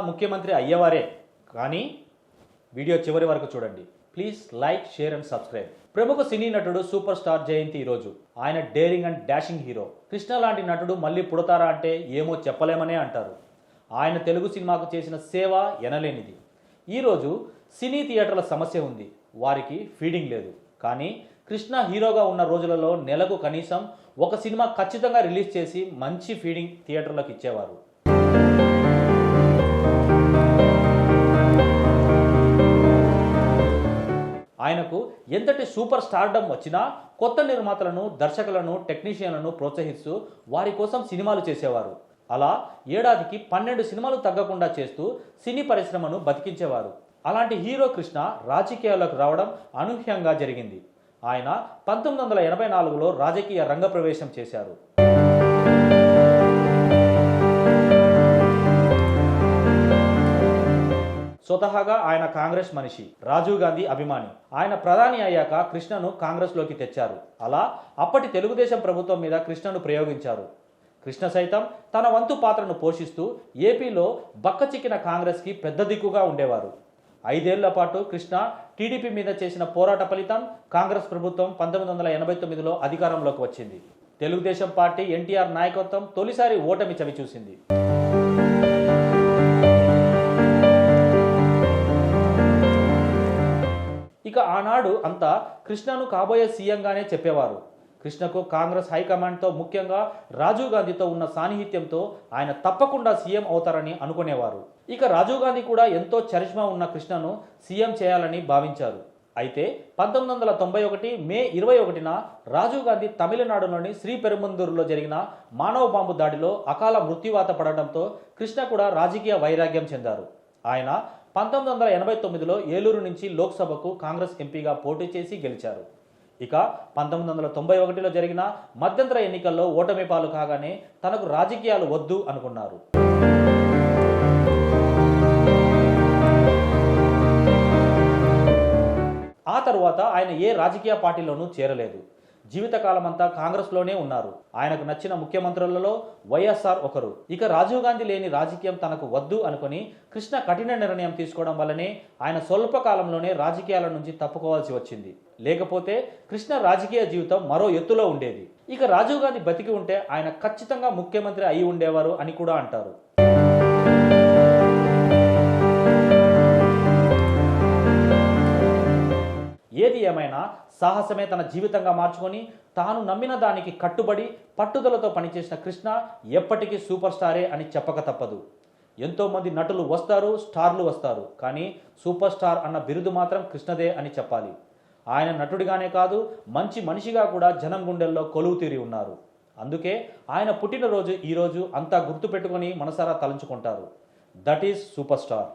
ముఖ్యమంత్రి అయ్యేవారే. కానీ వీడియో చివరి వరకు చూడండి. Please like, share and subscribe. ప్రముఖ సినీ నటుడు సూపర్ స్టార్ జయంతి ఈరోజు. ఆయన daring and dashing hero. Krishna లాంటి నటుడు మళ్ళీ పుడతారా అంటే ఏమో చెప్పలేమనే అంటారు. ఆయన తెలుగు సినిమాకు చేసిన సేవ ఎనలేనిది. ఈరోజు సినీ థియేటర్ల సమస్య ఉంది, వారికి ఫీడింగ్ లేదు. కానీ కృష్ణ హీరోగా ఉన్న రోజులలో నెలకు కనీసం ఒక సినిమా ఖచ్చితంగా రిలీజ్ చేసి మంచి ఫీడింగ్ థియేటర్లకు ఇచ్చేవారు. ఆయనకు ఎంతటి సూపర్ స్టార్డమ్ వచ్చినా కొత్త నిర్మాతలను, దర్శకులను, టెక్నీషియన్లను ప్రోత్సహిస్తూ వారి కోసం సినిమాలు చేసేవారు. అలా ఏడాదికి 12 సినిమాలు తగ్గకుండా చేస్తూ సినీ పరిశ్రమను బతికించేవారు. అలాంటి హీరో కృష్ణ రాజకీయాల్లోకి రావడం అనూహ్యంగా జరిగింది. ఆయన 1984లో రాజకీయ రంగప్రవేశం చేశారు. స్వతహాగా ఆయన కాంగ్రెస్ మనిషి, రాజీవ్ గాంధీ అభిమాని. ఆయన ప్రధాని అయ్యాక కృష్ణను కాంగ్రెస్లోకి తెచ్చారు. అలా అప్పటి తెలుగుదేశం ప్రభుత్వం మీద కృష్ణను ప్రయోగించారు. కృష్ణ సైతం తన వంతు పాత్రను పోషిస్తూ ఏపీలో బక్కచిక్కిన కాంగ్రెస్కి పెద్ద దిక్కుగా ఉండేవారు. 5 ఏళ్ల పాటు కృష్ణ టీడీపీ మీద చేసిన పోరాట ఫలితం కాంగ్రెస్ ప్రభుత్వం 1989లో అధికారంలోకి వచ్చింది. తెలుగుదేశం పార్టీ ఎన్టీఆర్ నాయకత్వం తొలిసారి ఓటమి చవిచూసింది. ఇక ఆనాడు అంతా కృష్ణను కాబోయే సీఎంగానే చెప్పేవారు. కృష్ణకు కాంగ్రెస్ హైకమాండ్తో, ముఖ్యంగా రాజీవ్ గాంధీతో ఉన్న సాన్నిహిత్యంతో ఆయన తప్పకుండా సీఎం అవుతారని అనుకునేవారు. ఇక రాజీవ్ గాంధీ కూడా ఎంతో చరిష్మా ఉన్న కృష్ణను సీఎం చేయాలని భావించారు. అయితే 1991 మే 21న రాజీవ్ గాంధీ తమిళనాడులోని శ్రీపెరుంబదూరులో జరిగిన మానవ బాంబు దాడిలో అకాల మృత్యువాత పడడంతో కృష్ణ కూడా రాజకీయ వైరాగ్యం చెందారు. ఆయన 1989లో ఏలూరు నుంచి లోక్సభకు కాంగ్రెస్ ఎంపీగా పోటీ చేసి గెలిచారు. ఇక 1991లో జరిగిన మధ్యంతర ఎన్నికల్లో ఓటమి పాలు కాగానే తనకు రాజకీయాలు వద్దు అనుకున్నారు. ఆ తరువాత ఆయన ఏ రాజకీయ పార్టీలోనూ చేరలేదు. జీవితకాలమంతా కాంగ్రెస్లోనే ఉన్నారు. ఆయనకు నచ్చిన ముఖ్యమంత్రులలో వైఎస్ఆర్ ఒకరు. ఇక రాజీవ్ గాంధీ లేని రాజకీయం తనకు వద్దు అనుకుని కృష్ణ కఠిన నిర్ణయం తీసుకోవడం వల్లనే ఆయన స్వల్ప కాలంలోనే రాజకీయాల నుంచి తప్పుకోవాల్సి వచ్చింది. లేకపోతే కృష్ణ రాజకీయ జీవితం మరో ఎత్తులో ఉండేది. ఇక రాజీవ్ గాంధీ బతికి ఉంటే ఆయన ఖచ్చితంగా ముఖ్యమంత్రి అయి ఉండేవారు అని కూడా అంటారు. ఏది ఏమైనా సాహసమే తన జీవితంగా మార్చుకొని తాను నమ్మిన దానికి కట్టుబడి పట్టుదలతో పనిచేసిన కృష్ణ ఎప్పటికీ సూపర్ స్టారే అని చెప్పక తప్పదు. ఎంతోమంది నటులు వస్తారు, స్టార్లు వస్తారు, కానీ సూపర్ స్టార్ అన్న బిరుదు మాత్రం కృష్ణదే అని చెప్పాలి. ఆయన నటుడిగానే కాదు, మంచి మనిషిగా కూడా జనం గుండెల్లో కొలువు తీరి ఉన్నారు. అందుకే ఆయన పుట్టినరోజు ఈరోజు అంతా గుర్తుపెట్టుకొని మనసారా తలంచుకుంటారు. That is super star.